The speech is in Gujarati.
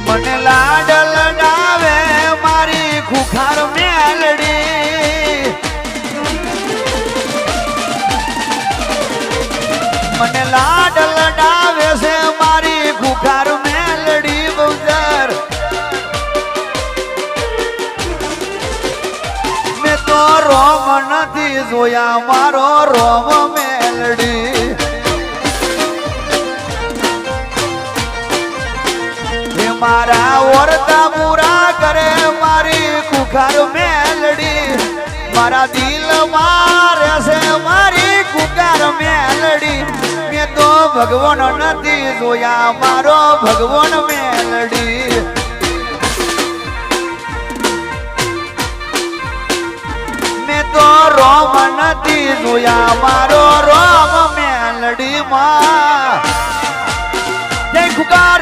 મને લાડ લડાવે મારી ખુખાર મેલડી મને લાડ લડાવે છે મારી ખુખાર મેલડી બહુદર મેં તો રોમ નથી જોયા મારો રોમ મેલડી મારા ઓરતા પૂરા કરે મારી ખુખાર મેલડી મારા દિલ મારે છે મારી ખુખાર મેલડી મેં તો ભગવાન નથી જોયા મારો ભગવાન મેલડી મેં તો રોમ નથી જોયા મારો રોમ મેલડી માં જય ખુખાર